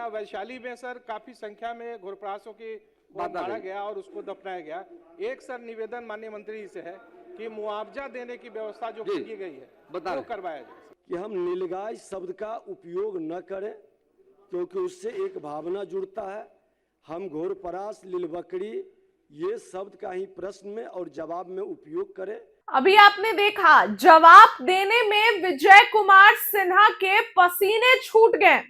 यहाँ वैशाली में सर काफी संख्या में घुरपरासों को मारा गया और उसको दफनाया गया। एक सर निवेदन माननीय मंत्री जी से है कि मुआवजा देने की व्यवस्था जो की गई है वो करवाया जाए कि हम नीलगाय शब्द का उपयोग न करें, क्योंकि उससे एक भावना जुड़ता है। हम घोरपरास, लीलबकड़ी ये शब्द का ही प्रश्न में और जवाब में उपयोग करें। अभी आपने देखा जवाब देने में विजय कुमार सिन्हा के पसीने छूट गए।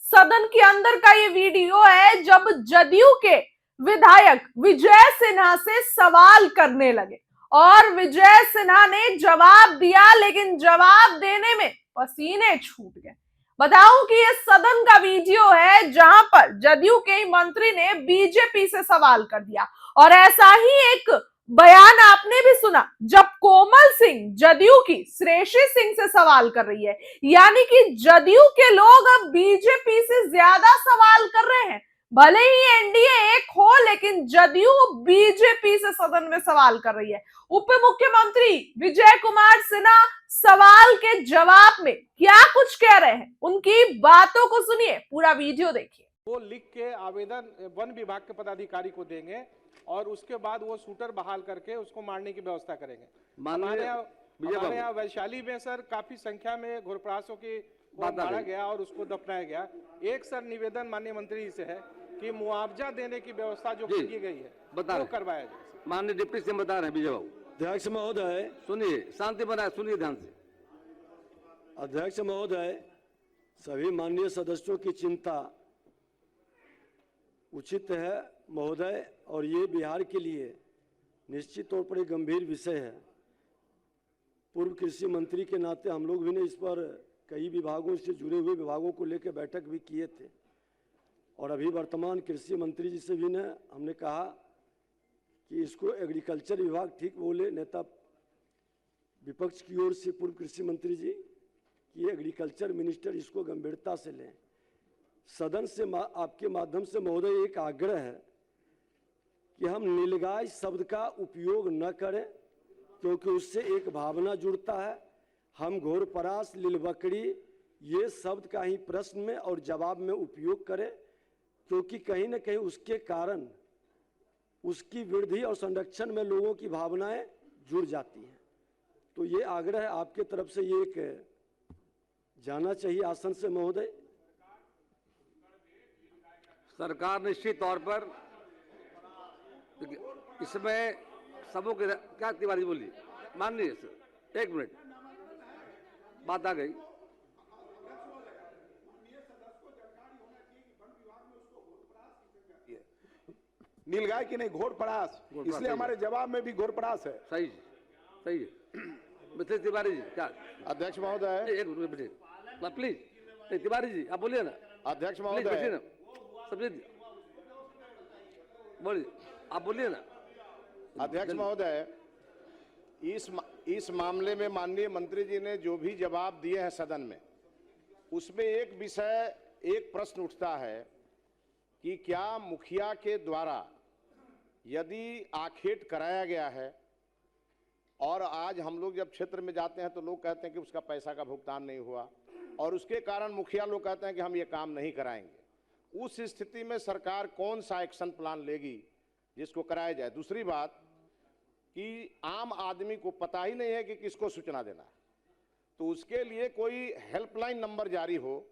सदन के अंदर का ये वीडियो है जब जदयू के विधायक विजय सिन्हा से सवाल करने लगे और विजय सिन्हा ने जवाब दिया, लेकिन जवाब देने में पसीने छूट गए। बताऊं कि ये सदन का वीडियो है जहां पर जदयू के मंत्री ने बीजेपी से सवाल कर दिया और ऐसा ही एक बयान आपने भी सुना जब कोमल सिंह जदयू की श्रेयसी सिंह से सवाल कर रही है। यानी कि जदयू के लोग अब बीजेपी से ज्यादा सवाल कर रहे हैं। भले ही एनडीए एक हो, लेकिन जदयू बीजेपी से सदन में सवाल कर रही है। उप मुख्यमंत्री विजय कुमार सिन्हा सवाल के जवाब में क्या कुछ कह रहे हैं, उनकी बातों को सुनिए, पूरा वीडियो देखिए। वो लिख के आवेदन वन विभाग के पदाधिकारी को देंगे और उसके बाद वो शूटर बहाल करके उसको मारने की व्यवस्था करेंगे। हमारे यहाँ वैशाली में सर काफी संख्या में घुरपरासों को मारा गया और उसको दफनाया गया। एक सर निवेदन माननीय मंत्री जी से है कि मुआवजा देने की व्यवस्था जो की गई है वो करवाया जाए। माननीय डिप्टी सीएम बता रहे हैं विजय बाबू। अध्यक्ष महोदय सुनिए, शांति बनाए, सुनिए ध्यान से। अध्यक्ष महोदय, सभी माननीय सदस्यों की चिंता उचित है महोदय, और ये बिहार के लिए निश्चित तौर पर एक गंभीर विषय है। पूर्व कृषि मंत्री के नाते हम लोग भी ने इस पर कई विभागों से जुड़े हुए विभागों को लेकर बैठक भी किए थे और अभी वर्तमान कृषि मंत्री जी से भी ने हमने कहा कि इसको एग्रीकल्चर विभाग ठीक बोले, नेता विपक्ष की ओर से पूर्व कृषि मंत्री जी कि एग्रीकल्चर मिनिस्टर इसको गंभीरता से लें। सदन से आपके माध्यम से महोदय एक आग्रह है कि हम नीलगाय शब्द का उपयोग न करें, क्योंकि उससे एक भावना जुड़ता है। हम घोरपरास, लीलबकड़ी ये शब्द का ही प्रश्न में और जवाब में उपयोग करें, क्योंकि कहीं न कहीं उसके कारण उसकी वृद्धि और संरक्षण में लोगों की भावनाएं जुड़ जाती हैं। तो ये आग्रह है आपके तरफ से, ये एक जाना चाहिए आसन से महोदय। सरकार निश्चित तौर पर इसमें सबों के क्या तिवारी बोली माननीय सर, एक मिनट बात आ गई। नीलगाय की नहीं, घोरपरास, इसलिए हमारे जवाब में भी घोरपरास है। सही सही है। मिथिलेश तिवारी जी क्या? अध्यक्ष महोदय, एक मिनट प्लीज, तिवारी जी आप बोलिए ना। अध्यक्ष महोदय, बोलिए, आप बोलिए ना। अध्यक्ष महोदय, इस मामले में माननीय मंत्री जी ने जो भी जवाब दिए हैं सदन में, उसमें एक विषय, एक प्रश्न उठता है कि क्या मुखिया के द्वारा यदि आखेट कराया गया है और आज हम लोग जब क्षेत्र में जाते हैं तो लोग कहते हैं कि उसका पैसा का भुगतान नहीं हुआ और उसके कारण मुखिया लोग कहते हैं कि हम ये काम नहीं कराएंगे, उस स्थिति में सरकार कौन सा एक्शन प्लान लेगी जिसको कराया जाए? दूसरी बात कि आम आदमी को पता ही नहीं है कि किसको सूचना देना है, तो उसके लिए कोई हेल्पलाइन नंबर जारी हो,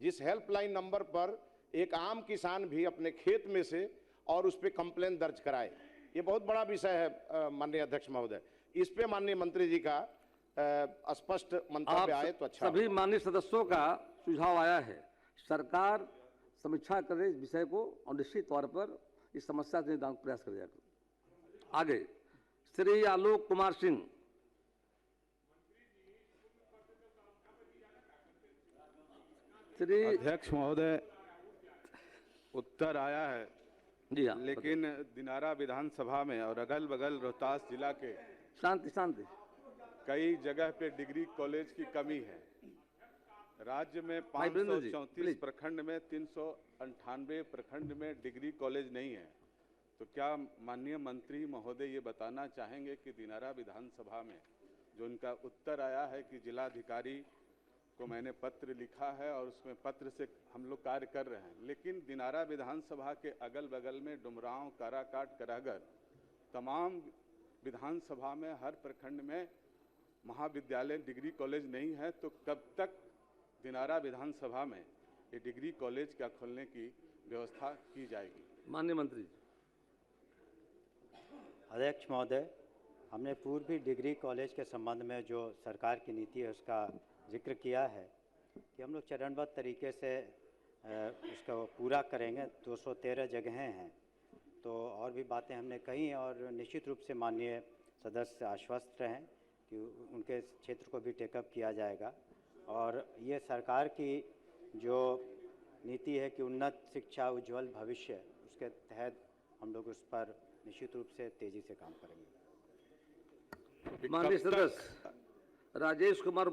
जिस हेल्पलाइन नंबर पर एक आम किसान भी अपने खेत में से और उस पर कंप्लेन दर्ज कराए। ये बहुत बड़ा विषय है माननीय अध्यक्ष महोदय, इस पे माननीय मंत्री जी का स्पष्ट मंतव्य आए तो अच्छा। सभी माननीय सदस्यों का सुझाव आया है, सरकार समीक्षा करे इस विषय को और निश्चित तौर पर इस समस्या से निदान प्रयास करेगा। आगे श्री आलोक कुमार सिंह। श्री अध्यक्ष महोदय, उत्तर आया है जी हाँ, लेकिन दिनारा विधानसभा में और अगल बगल रोहतास जिला के शांति कई जगह पे डिग्री कॉलेज की कमी है। राज्य में 534 प्रखंड में 398 प्रखंड में डिग्री कॉलेज नहीं है। तो क्या माननीय मंत्री महोदय ये बताना चाहेंगे कि दिनारा विधानसभा में जो इनका उत्तर आया है कि जिलाधिकारी को मैंने पत्र लिखा है और उसमें पत्र से हम लोग कार्य कर रहे हैं। लेकिन दिनारा विधानसभा के अगल बगल में डुमरांव, काराकाट, करागर तमाम विधानसभा में हर प्रखंड में महाविद्यालय डिग्री कॉलेज नहीं है, तो कब तक दिनारा विधानसभा में ये डिग्री कॉलेज का खोलने की व्यवस्था की जाएगी? माननीय मंत्री। अध्यक्ष महोदय, हमने पूर्व भी डिग्री कॉलेज के संबंध में जो सरकार की नीति है उसका जिक्र किया है कि हम लोग चरणबद्ध तरीके से उसको पूरा करेंगे। 213 जगहें हैं, तो और भी बातें हमने कही और निश्चित रूप से माननीय सदस्य आश्वस्त रहें कि उनके क्षेत्र को भी टेकअप किया जाएगा। और ये सरकार की जो नीति है कि उन्नत शिक्षा उज्जवल भविष्य, उसके तहत हम लोग उस पर निश्चित रूप से तेजी से काम करेंगे। माननीय सदस्य राजेश कुमार